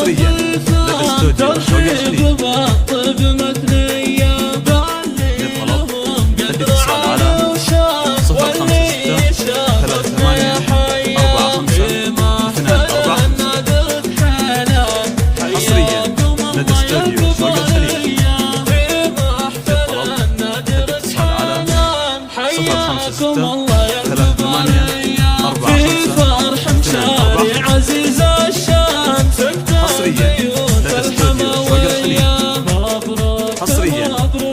حصريا لدى استوديو شوق الخليج. للطلب الاتصال على 056 38 45 245. حصريا لدى استوديو شوق الخليج. للطلب الاتصال على 056 38 45 245. حصريا لدى استوديو شوق الخليج. حصريا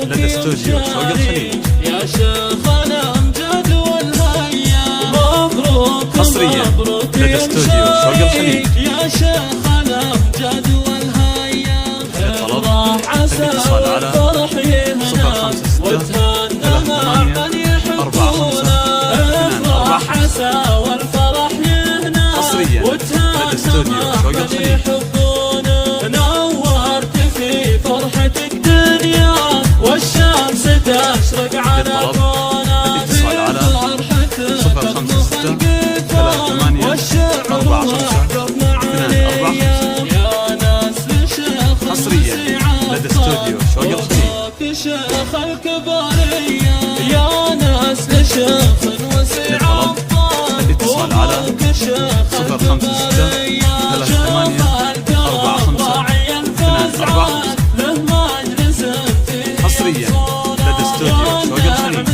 لدى استوديو شوق الخليج. يا شيخنا امجد والهيا مبروك. حصريا لدى استوديو شوق الخليج. يا شيخنا امجد والهيا. للطلب الاتصال على 056 38 45 245. والفرح يهنا. حصريا لدى استوديو شوق الخليج. نورت في فرحة الدنيا والشمس تشرق على كونا. الاتصال على 056 38 45 245. يا ناس لشيخ حصريا لدى استوديو شوق الخليج. شيخ الكبارية. يا ناس لشيخ وسيع الطال. الاتصال على 056 38 45 245. حصريا لدى استوديو شوق الخليج.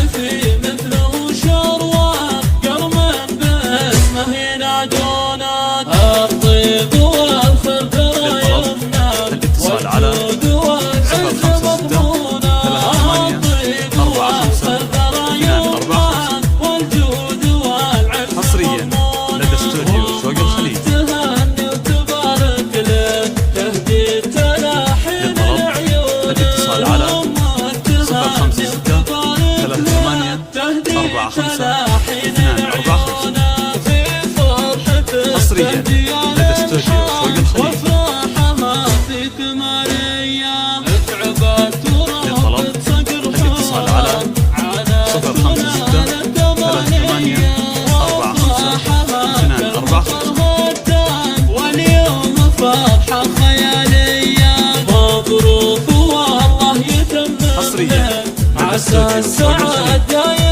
الاتصال على 056 38 45 245. حصريا لدى استوديو شوق الخليج. الاتصال على 056 38 45 245. حصريا لدى استوديو شوق الخليج. للطلب الاتصال على 056 38 45 245. واليوم فرحة خيالية مبروك والله يتمم. حصريا لدى عسى استوديو شوق السعادة الخليج.